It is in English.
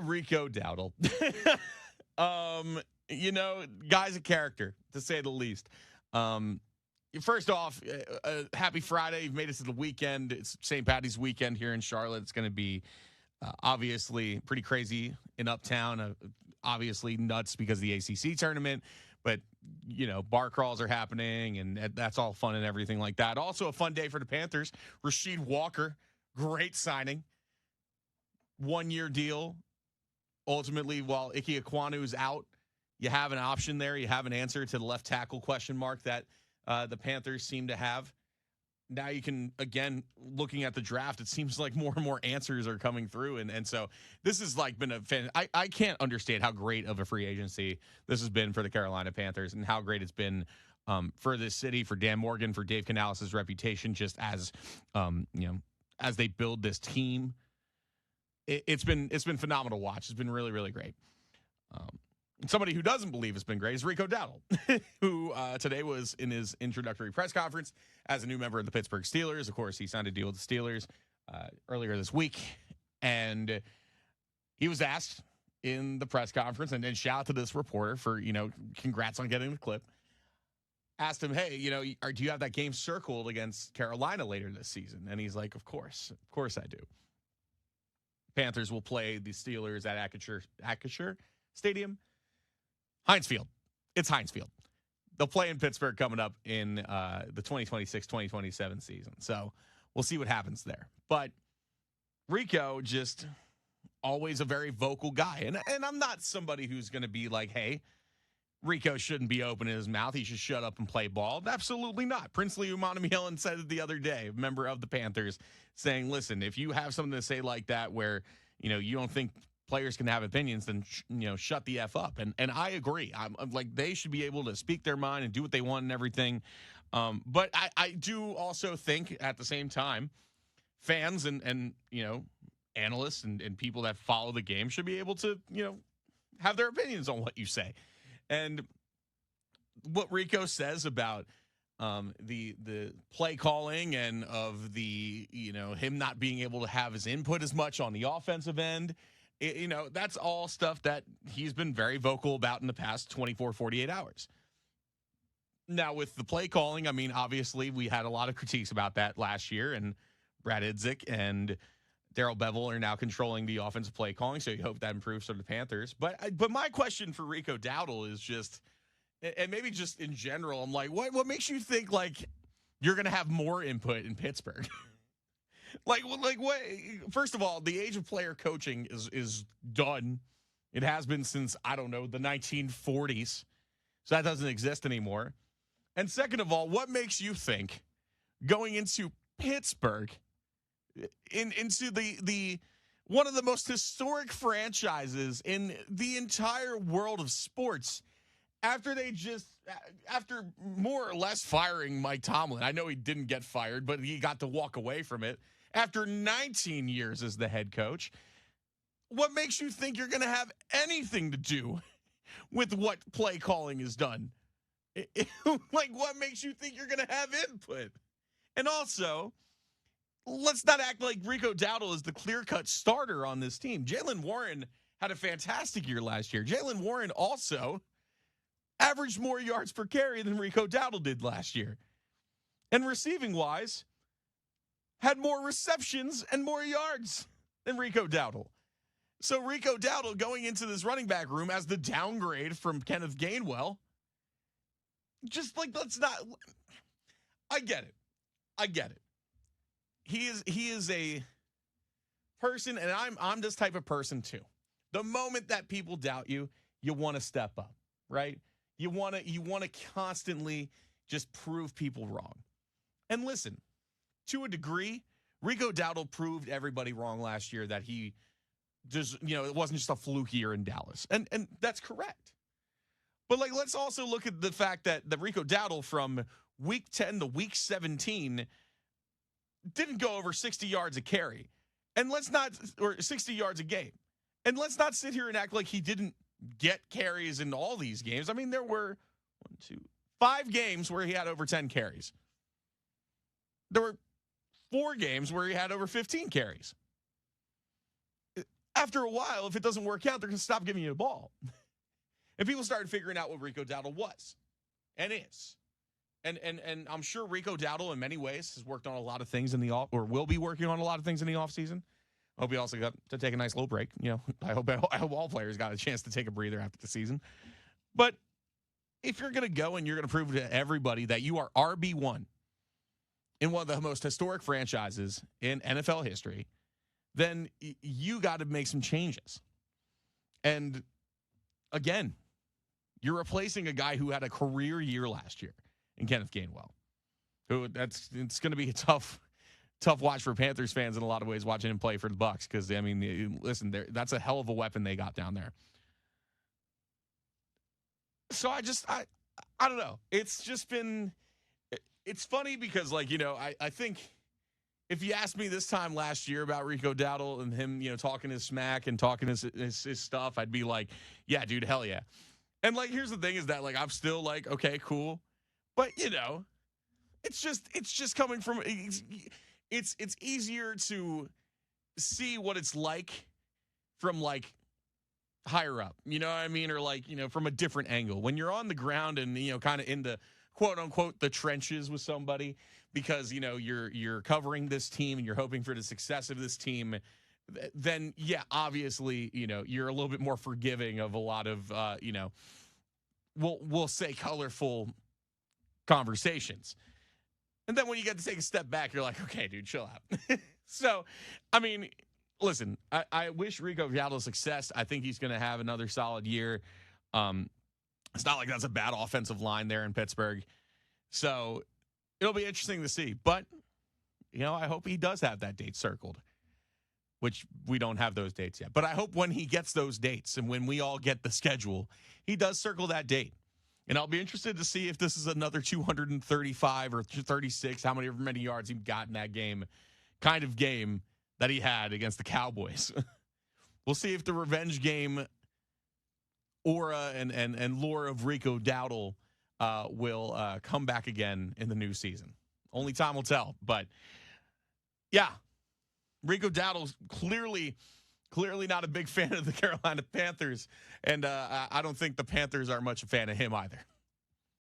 Rico Dowdle. Guy's a character, to say the least. First off, happy Friday. You've made it to the weekend. It's St. Patty's weekend here in Charlotte. It's going to be obviously pretty crazy in Uptown. Obviously nuts because of the ACC tournament. But, bar crawls are happening, and that's all fun and everything like that. Also a fun day for the Panthers. Rasheed Walker, great signing. 1-year deal. Ultimately, while Ike Ekwonu's out, you have an option there. You have an answer to the left tackle question mark that the Panthers seem to have. Now you can, again, looking at the draft, it seems like more and more answers are coming through. And so this has been a fan. I can't understand how great of a free agency this has been for the Carolina Panthers and how great it's been for this city, for Dan Morgan, for Dave Canales' reputation, just as, as they build this team. It's been phenomenal to watch. It's been really, really great. Somebody who doesn't believe it's been great is Rico Dowdle, who today was in his introductory press conference as a new member of the Pittsburgh Steelers. Of course, he signed a deal with the Steelers earlier this week. And he was asked in the press conference, and shout out to this reporter for, congrats on getting the clip. Asked him, hey, do you have that game circled against Carolina later this season? And he's like, of course I do. Panthers will play the Steelers at Acrisure Stadium. Heinz Field. It's Heinz Field. They'll play in Pittsburgh coming up in the 2026-2027 season. So we'll see what happens there. But Rico, just always a very vocal guy. And I'm not somebody who's going to be like, hey, Rico shouldn't be opening his mouth. He should shut up and play ball. Absolutely not. Princely Umanamielen said it the other day, a member of the Panthers, saying, listen, if you have something to say like that where, you don't think players can have opinions, then, shut the F up. And I agree. I'm like, they should be able to speak their mind and do what they want and everything. But I do also think at the same time, fans and analysts and people that follow the game should be able to, have their opinions on what you say. And what Rico says about the play calling and of the, him not being able to have his input as much on the offensive end, that's all stuff that he's been very vocal about in the past 24, 48 hours. Now, with the play calling, I mean, obviously we had a lot of critiques about that last year, and Brad Idzik and Darrell Bevel are now controlling the offensive play calling, so you hope that improves for the Panthers. But my question for Rico Dowdle is just, and maybe just in general, I'm like, what makes you think like you're going to have more input in Pittsburgh? like what? First of all, the age of player coaching is done. It has been since, I don't know, the 1940s. So that doesn't exist anymore. And second of all, what makes you think going into Pittsburgh, into the one of the most historic franchises in the entire world of sports, after more or less firing Mike Tomlin? I know he didn't get fired, but he got to walk away from it after 19 years as the head coach. What makes you think you're going to have anything to do with what play calling is done? Like, what makes you think you're going to have input? And also, let's not act like Rico Dowdle is the clear-cut starter on this team. Jaylen Warren had a fantastic year last year. Jaylen Warren also averaged more yards per carry than Rico Dowdle did last year. And receiving-wise, had more receptions and more yards than Rico Dowdle. So Rico Dowdle going into this running back room as the downgrade from Kenneth Gainwell. Just like, let's not. I get it. He is a person, and I'm this type of person too. The moment that people doubt you, you want to step up, right? You want to constantly just prove people wrong. And listen, to a degree, Rico Dowdle proved everybody wrong last year that he just, it wasn't just a fluke year in Dallas. And that's correct. But like, let's also look at the fact that Rico Dowdle from week 10 to week 17 didn't go over 60 yards a carry. And or 60 yards a game. And let's not sit here and act like he didn't get carries in all these games. I mean, there were 5 games where he had over 10 carries. There were 4 games where he had over 15 carries. After a while, if it doesn't work out, they're going to stop giving you the ball. And people started figuring out what Rico Dowdle was and is. And I'm sure Rico Dowdle in many ways has worked on a lot of things in the off, or will be working on a lot of things in the offseason. I hope he also got to take a nice little break. I hope all players got a chance to take a breather after the season. But if you're going to go and you're going to prove to everybody that you are RB1 in one of the most historic franchises in NFL history, then you got to make some changes. And again, you're replacing a guy who had a career year last year in Kenneth Gainwell. It's going to be a tough watch for Panthers fans in a lot of ways watching him play for the Bucs because, I mean, listen, that's a hell of a weapon they got down there. So I don't know. It's just been – it's funny because, I think if you asked me this time last year about Rico Dowdle and him, talking his smack and talking his stuff, I'd be like, yeah, dude, hell yeah. And, here's the thing is that, I'm still okay, cool. But, it's just coming from it's easier to see what it's like from, higher up. You know what I mean? Or, from a different angle. When you're on the ground and, kind of in the, quote, unquote, the trenches with somebody because, you're covering this team and you're hoping for the success of this team, then, yeah, obviously, you're a little bit more forgiving of a lot of, we'll say colorful conversations. And then when you get to take a step back, you're like, okay, dude, chill out. So, I mean, listen, I wish Rico Dowdle success. I think he's going to have another solid year. It's not like that's a bad offensive line there in Pittsburgh. So it'll be interesting to see. But, I hope he does have that date circled, which we don't have those dates yet. But I hope when he gets those dates and when we all get the schedule, he does circle that date. And I'll be interested to see if this is another 235 or 36, however many yards he got in that game, kind of game that he had against the Cowboys. We'll see if the revenge game aura and lore of Rico Dowdle will come back again in the new season. Only time will tell. But, yeah, Rico Dowdle's clearly not a big fan of the Carolina Panthers, and I don't think the Panthers are much a fan of him either.